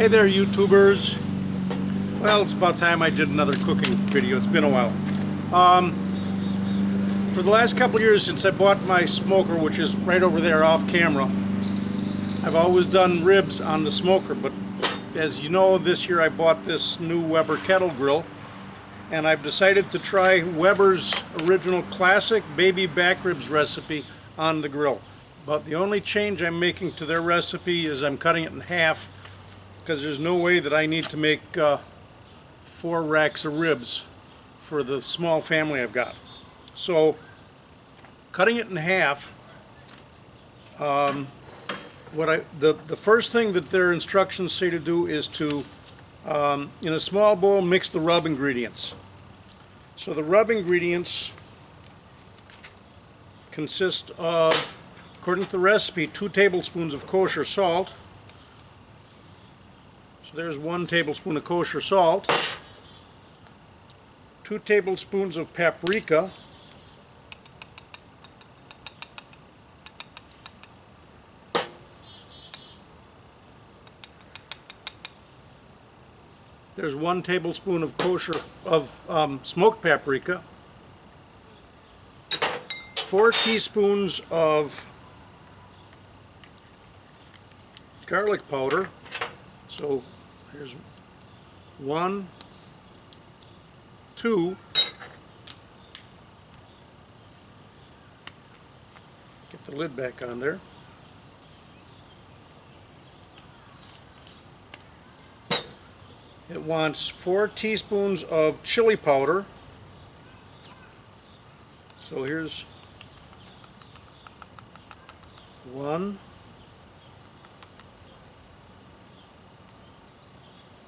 Hey there, YouTubers. Well, it's about time I did another cooking video. It's been a while. For the last couple of years since I bought my smoker, which is right over there off camera, I've always done ribs on the smoker, but as you know, this year I bought this new Weber kettle grill, and I've decided to try Weber's original classic baby back ribs recipe on the grill. But the only change I'm making to their recipe is I'm cutting it in half, because there's no way that I need to make 4 racks of ribs for the small family I've got. So cutting it in half, the first thing that their instructions say to do is to in a small bowl mix the rub ingredients. So the rub ingredients consist of, according to the recipe, 2 tablespoons of kosher salt. So there's 1 tablespoon of kosher salt, 2 tablespoons of paprika, there's 1 tablespoon of smoked paprika, 4 teaspoons of garlic powder. So here's 1, 2, get the lid back on there. It wants 4 teaspoons of chili powder. So here's 1,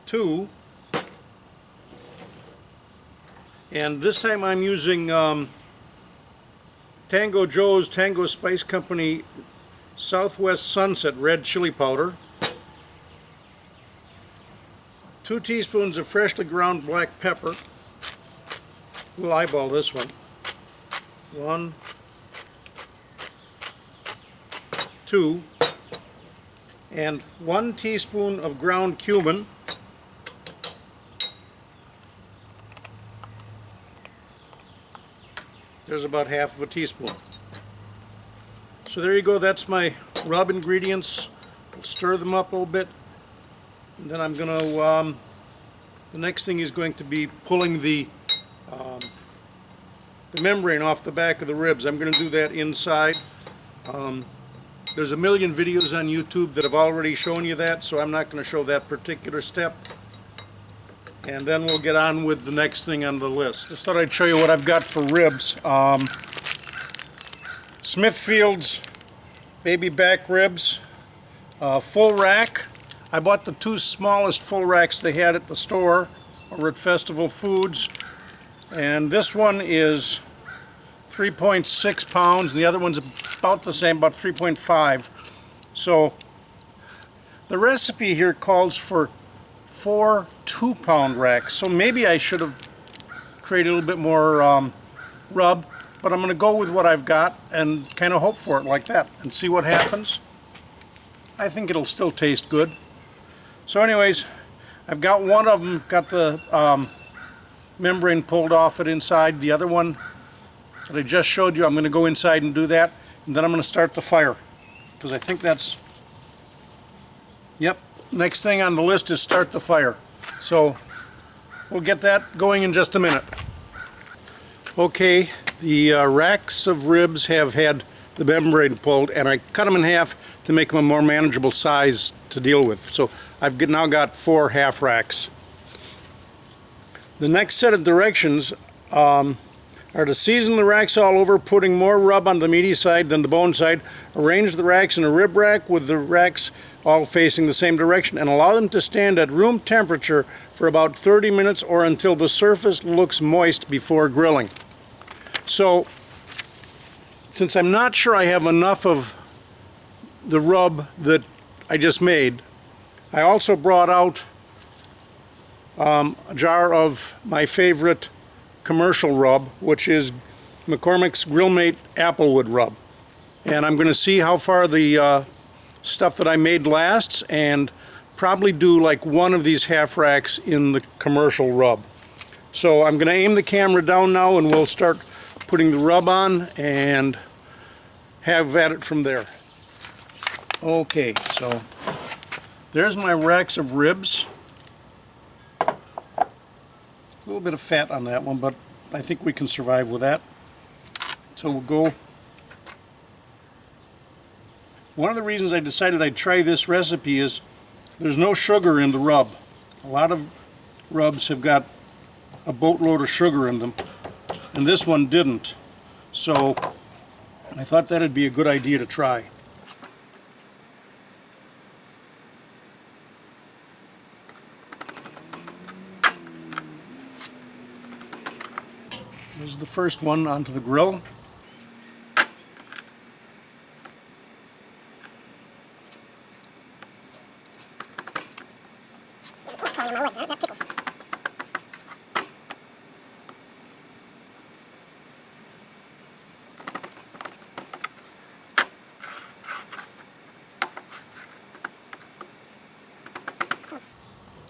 2, and this time I'm using Tango Joe's Tango Spice Company Southwest Sunset red chili powder, 2 teaspoons of freshly ground black pepper. We'll eyeball this one. 1, 2, and 1 teaspoon of ground cumin. There's about half of a teaspoon. So there you go, that's my rub ingredients. I'll stir them up a little bit, and then I'm going to, the next thing is going to be pulling the membrane off the back of the ribs. I'm going to do that inside. There's a million videos on YouTube that have already shown you that, so I'm not going to show that particular step. And then we'll get on with the next thing on the list. Just thought I'd show you what I've got for ribs. Smithfield's baby back ribs, full rack. I bought the 2 smallest full racks they had at the store or at Festival Foods. And this one is 3.6 pounds, and the other one's about the same, about 3.5. So the recipe here calls for 4 2-pound racks, so maybe I should have created a little bit more rub, but I'm going to go with what I've got and kind of hope for it like that and see what happens. I think it'll still taste good. So anyways, I've got one of them, got the membrane pulled off it inside. The other one that I just showed you, I'm going to go inside and do that, and then I'm going to start the fire, because I think that's, yep, next thing on the list is start the fire. So we'll get that going in just a minute. Okay, the racks of ribs have had the membrane pulled, and I cut them in half to make them a more manageable size to deal with. So I've now got 4 half racks. The next set of directions are to season the racks all over, putting more rub on the meaty side than the bone side. Arrange the racks in a rib rack with the racks all facing the same direction, and allow them to stand at room temperature for about 30 minutes or until the surface looks moist before grilling. So, since I'm not sure I have enough of the rub that I just made, I also brought out a jar of my favorite commercial rub, which is McCormick's Grill-Mate Applewood rub. And I'm going to see how far the stuff that I made lasts, and probably do like one of these half racks in the commercial rub. So I'm going to aim the camera down now and we'll start putting the rub on and have at it from there. Okay, so there's my racks of ribs. A little bit of fat on that one, but I think we can survive with that. So we'll go. One of the reasons I decided I'd try this recipe is there's no sugar in the rub. A lot of rubs have got a boatload of sugar in them, and this one didn't. So I thought that'd be a good idea to try. This is the first one onto the grill.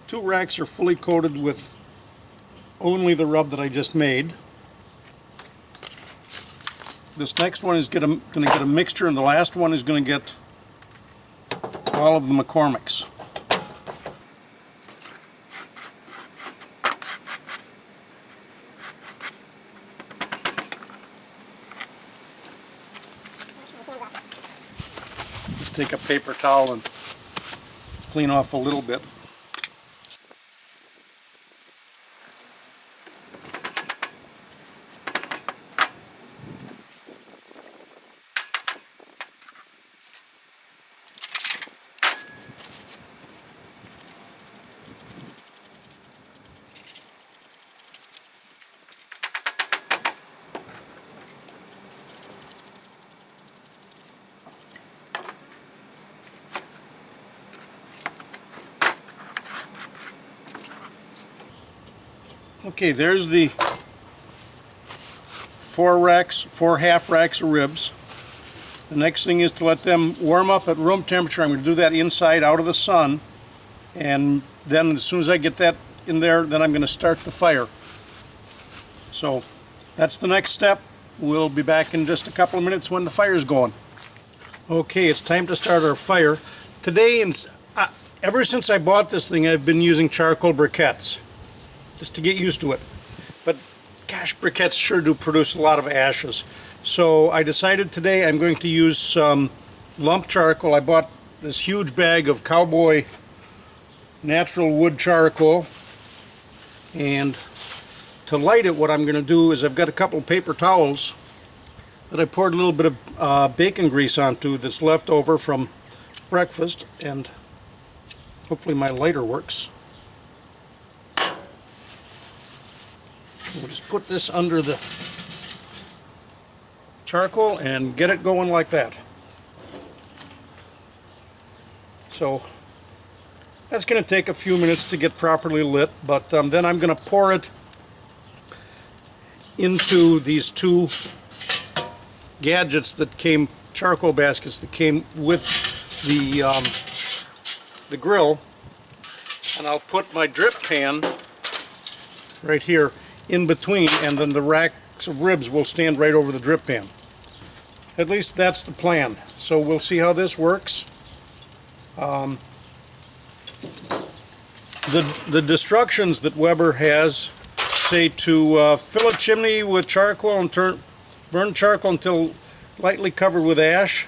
Two racks are fully coated with only the rub that I just made. This next one is going to get a mixture, and the last one is going to get all of the McCormick's. Just take a paper towel and clean off a little bit. Okay, there's the four half racks of ribs. The next thing is to let them warm up at room temperature. I'm going to do that inside out of the sun, and then as soon as I get that in there, then I'm going to start the fire. So that's the next step. We'll be back in just a couple of minutes when the fire is going. Okay, it's time to start our fire. Today, ever since I bought this thing, I've been using charcoal briquettes, just to get used to it. But gosh, briquettes sure do produce a lot of ashes. So I decided today I'm going to use some lump charcoal. I bought this huge bag of Cowboy natural wood charcoal, and to light it, what I'm going to do is I've got a couple of paper towels that I poured a little bit of bacon grease onto that's left over from breakfast, and hopefully my lighter works. We'll just put this under the charcoal and get it going like that. So that's going to take a few minutes to get properly lit, but then I'm going to pour it into these two gadgets that came, charcoal baskets that came with the grill, and I'll put my drip pan right here in between, and then the racks of ribs will stand right over the drip pan. At least that's the plan. So we'll see how this works. The instructions that Weber has say to fill a chimney with charcoal and burn charcoal until lightly covered with ash.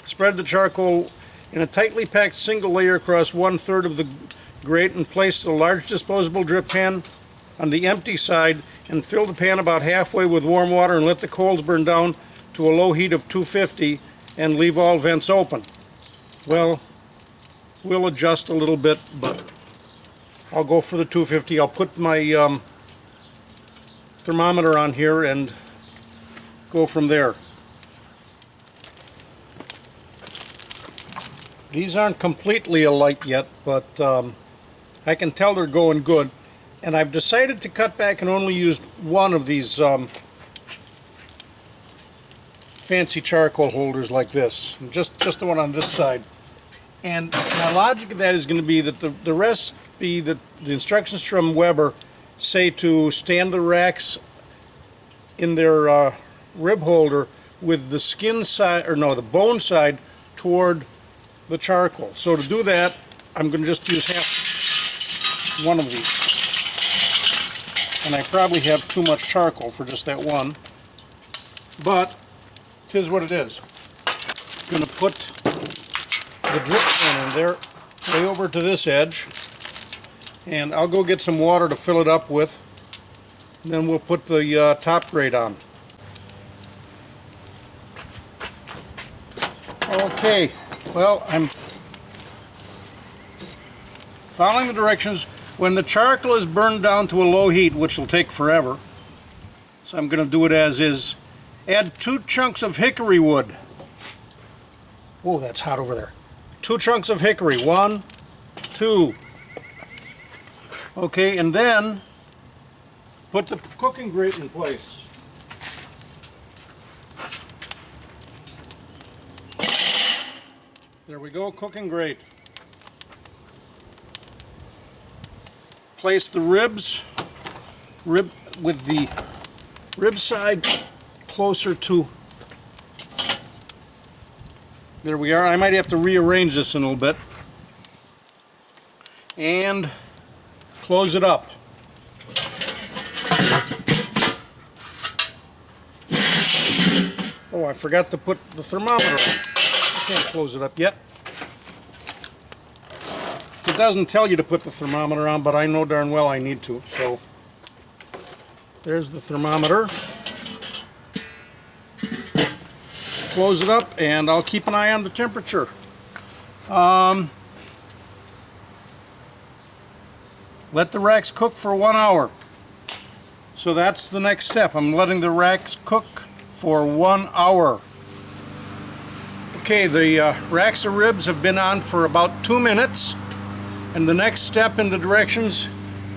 Spread the charcoal in a tightly packed single layer across 1/3 of the grate and place the large disposable drip pan on the empty side, and fill the pan about halfway with warm water and let the coals burn down to a low heat of 250 and leave all vents open. Well, we'll adjust a little bit, but I'll go for the 250. I'll put my thermometer on here and go from there. These aren't completely alight yet, but I can tell they're going good. And I've decided to cut back and only use one of these fancy charcoal holders like this, just the one on this side. And my logic of that is going to be that the recipe, the instructions from Weber say to stand the racks in their rib holder with the skin side, or no, the bone side toward the charcoal. So to do that, I'm going to just use one of these. And I probably have too much charcoal for just that one. But, 'tis what it is. I'm going to put the drip pan in there, way over to this edge. And I'll go get some water to fill it up with. And then we'll put the top grate on. Okay, well, I'm following the directions. When the charcoal is burned down to a low heat, which will take forever, so I'm going to do it as is, add 2 chunks of hickory wood. Whoa, that's hot over there. 2 chunks of hickory. 1, 2. Okay, and then put the cooking grate in place. There we go, cooking grate. Place the ribs with the rib side closer to. There we are. I might have to rearrange this in a little bit. And close it up. Oh, I forgot to put the thermometer on. I can't close it up yet. It doesn't tell you to put the thermometer on, but I know darn well I need to. So there's the thermometer. Close it up, and I'll keep an eye on the temperature. Let the racks cook for 1 hour. So that's the next step. I'm letting the racks cook for 1 hour. Okay, the racks of ribs have been on for about 2 minutes. And the next step in the directions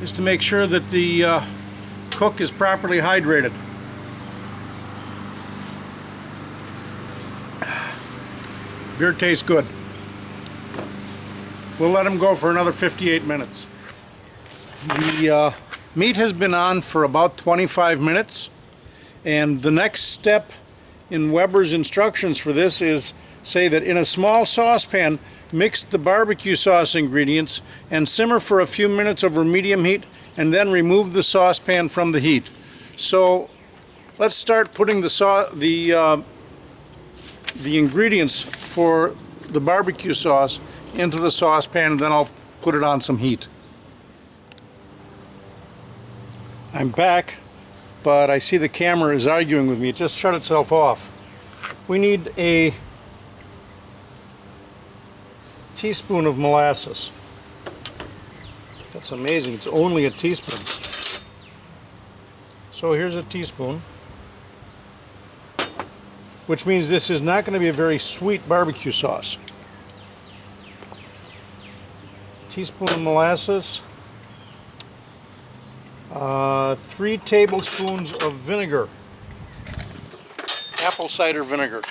is to make sure that the cook is properly hydrated. Beer tastes good. We'll let them go for another 58 minutes. The meat has been on for about 25 minutes, and the next step in Weber's instructions for this is say that in a small saucepan, mix the barbecue sauce ingredients and simmer for a few minutes over medium heat, and then remove the saucepan from the heat. So let's start putting the ingredients for the barbecue sauce into the saucepan, and then I'll put it on some heat. I'm back, but I see the camera is arguing with me. It just shut itself off. We need a teaspoon of molasses. That's amazing. It's only a teaspoon. So here's a teaspoon, which means this is not going to be a very sweet barbecue sauce. Teaspoon of molasses. 3 tablespoons of vinegar, apple cider vinegar.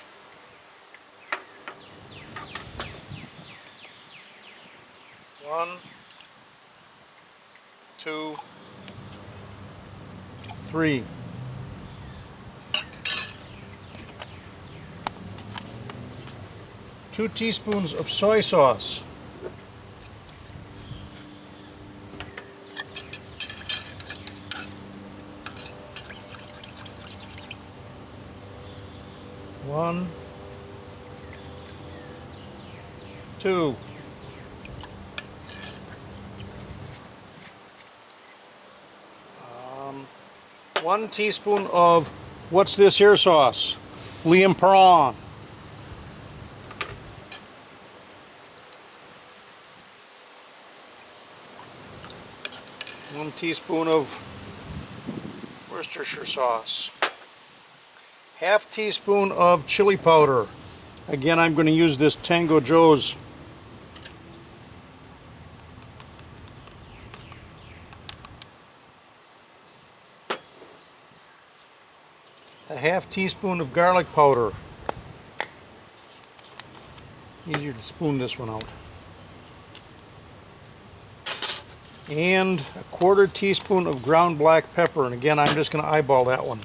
1, 2, 3. Two teaspoons of soy sauce. 1, 2. 1 teaspoon of, what's this here sauce? Liam Perron. 1 teaspoon of Worcestershire sauce. 1/2 teaspoon of chili powder. Again, I'm going to use this Tango Joe's. A 1/2 teaspoon of garlic powder. Easier to spoon this one out. And a 1/4 teaspoon of ground black pepper, and again I'm just going to eyeball that one.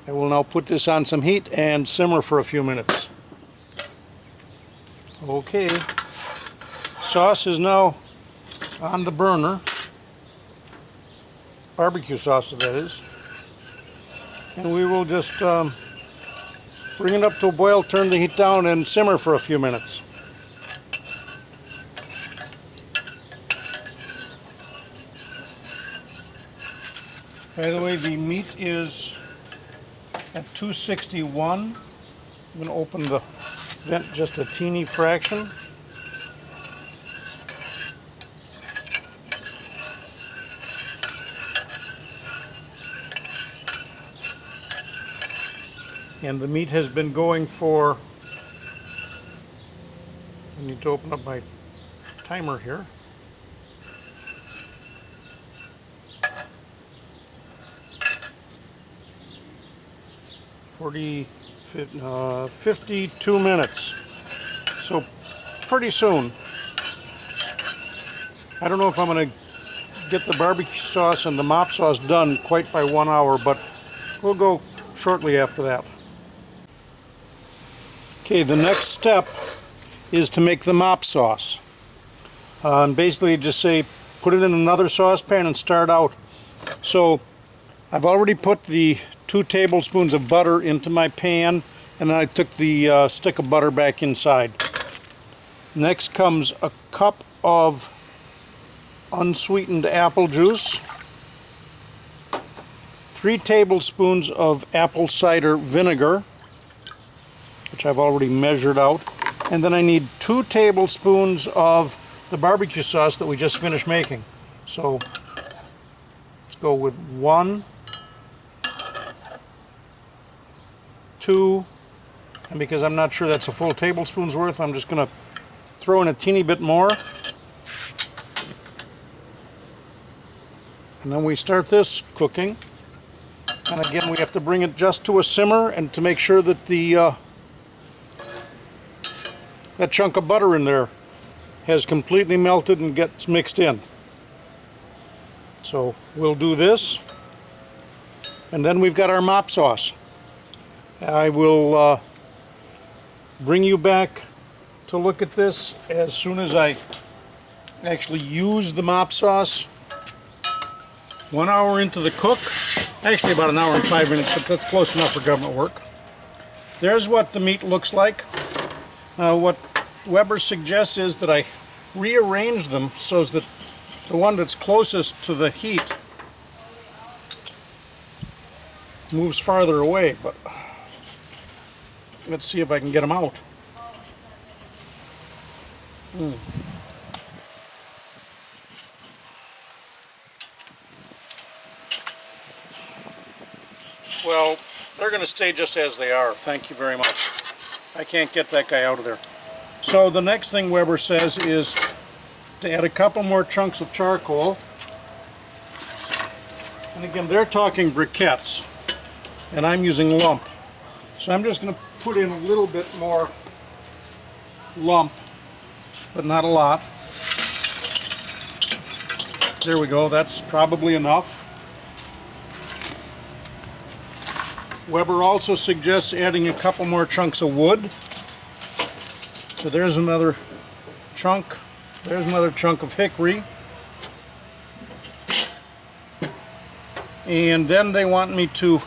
I will now put this on some heat and simmer for a few minutes. Okay, sauce is now on the burner. Barbecue sauce, that is. And we will just bring it up to a boil, turn the heat down, and simmer for a few minutes. By the way, the meat is at 261. I'm going to open the vent just a teeny fraction. And the meat has been going for, I need to open up my timer here. $52 minutes. So pretty soon. I don't know if I'm going to get the barbecue sauce and the mop sauce done quite by 1 hour, but we'll go shortly after that. Okay, the next step is to make the mop sauce. And basically just say put it in another saucepan and start out. So I've already put the 2 tablespoons of butter into my pan, and then I took the stick of butter back inside. Next comes a cup of unsweetened apple juice, 3 tablespoons of apple cider vinegar, which I've already measured out, and then I need 2 tablespoons of the barbecue sauce that we just finished making. So let's go with 1, 2, and because I'm not sure that's a full tablespoon's worth, I'm just going to throw in a teeny bit more. And then we start this cooking. And again, we have to bring it just to a simmer, and to make sure that the that chunk of butter in there has completely melted and gets mixed in. So we'll do this, and then we've got our mop sauce. I will bring you back to look at this as soon as I actually use the mop sauce. 1 hour into the cook, actually about 1 hour and 5 minutes, but that's close enough for government work. There's what the meat looks like. What Weber suggests is that I rearrange them so that the one that's closest to the heat moves farther away, but let's see if I can get them out. Well, they're going to stay just as they are. Thank you very much. I can't get that guy out of there. So the next thing Weber says is to add a couple more chunks of charcoal. And again, they're talking briquettes, and I'm using lump. So I'm just going to put in a little bit more lump, but not a lot. There we go, that's probably enough. Weber also suggests adding a couple more chunks of wood. So there's another chunk. There's another chunk of hickory. And then they want me to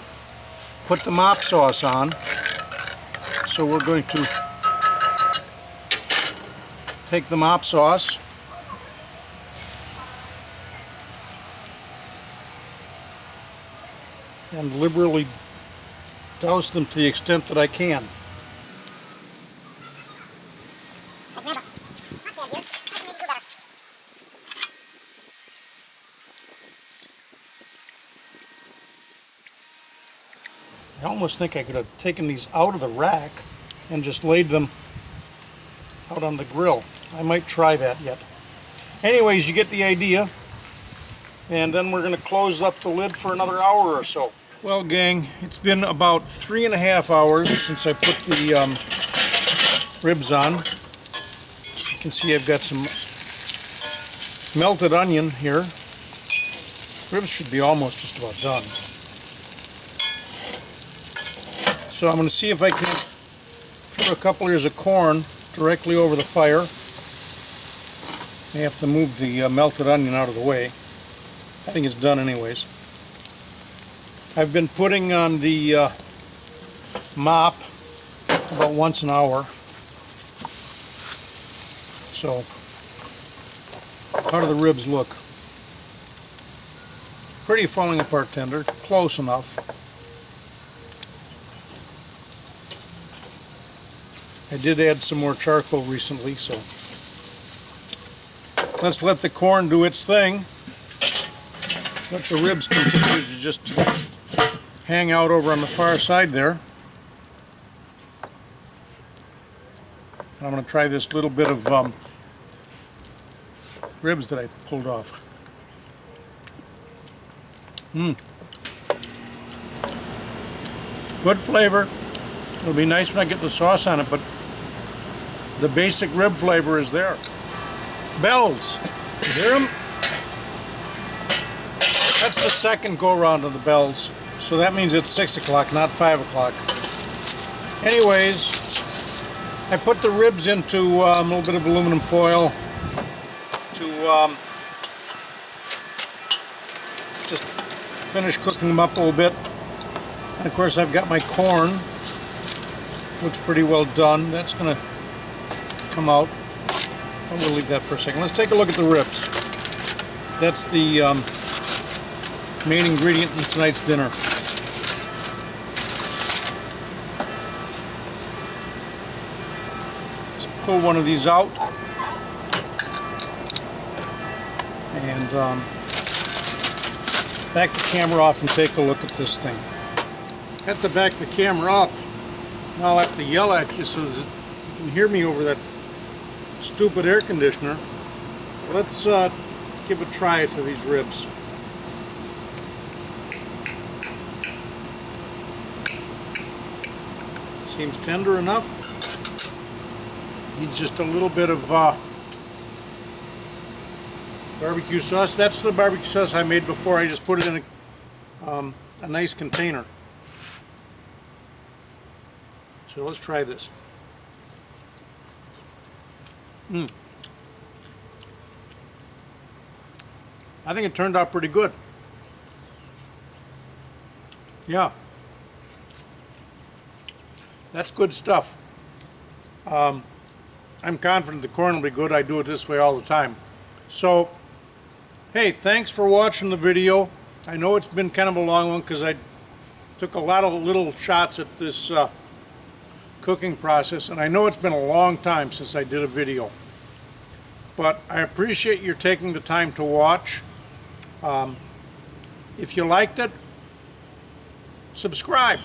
put the mop sauce on. So we're going to take the mop sauce, and liberally douse them to the extent that I can. I almost think I could have taken these out of the rack and just laid them out on the grill. I might try that yet. Anyways, you get the idea. And then we're going to close up the lid for another hour or so. Well, gang, it's been about 3.5 hours since I put the ribs on. You can see I've got some melted onion here. Ribs should be almost just about done. So I'm going to see if I can put a couple ears of corn directly over the fire. I have to move the melted onion out of the way. I think it's done anyways. I've been putting on the mop about once an hour. So, how do the ribs look? Pretty falling apart tender, close enough. I did add some more charcoal recently, so let's let the corn do its thing. Let the ribs continue to just hang out over on the far side there. I'm going to try this little bit of ribs that I pulled off. Good flavor. It'll be nice when I get the sauce on it, but the basic rib flavor is there. Bells. You hear them? That's the second go-round of the bells. So that means it's 6 o'clock, not 5 o'clock. Anyways, I put the ribs into a little bit of aluminum foil to just finish cooking them up a little bit. And of course I've got my corn. Looks pretty well done. That's going to come out. I'm going to leave that for a second. Let's take a look at the ribs. That's the main ingredient in tonight's dinner. Let's pull one of these out. And back the camera off and take a look at this thing. Have to back the camera up. Now I'll have to yell at you so that you can hear me over that stupid air conditioner. Let's give a try to these ribs. Seems tender enough. Needs just a little bit of barbecue sauce. That's the barbecue sauce I made before. I just put it in a nice container. So let's try this. I think it turned out pretty good. Yeah. That's good stuff. I'm confident the corn will be good. I do it this way all the time. So, hey, thanks for watching the video. I know it's been kind of a long one because I took a lot of little shots at this cooking process, and I know it's been a long time since I did a video. But I appreciate your taking the time to watch. If you liked it, subscribe.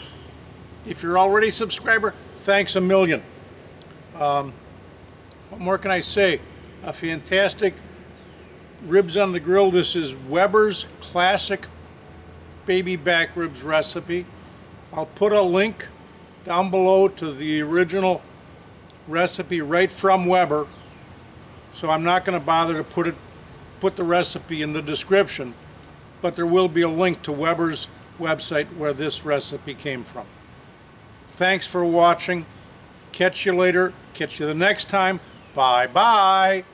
If you're already a subscriber, thanks a million. What more can I say? A fantastic ribs on the grill. This is Weber's classic baby back ribs recipe. I'll put a link down below to the original recipe right from Weber. So I'm not going to bother to put the recipe in the description, but there will be a link to Weber's website where this recipe came from. Thanks for watching. Catch you later. Catch you the next time. Bye-bye.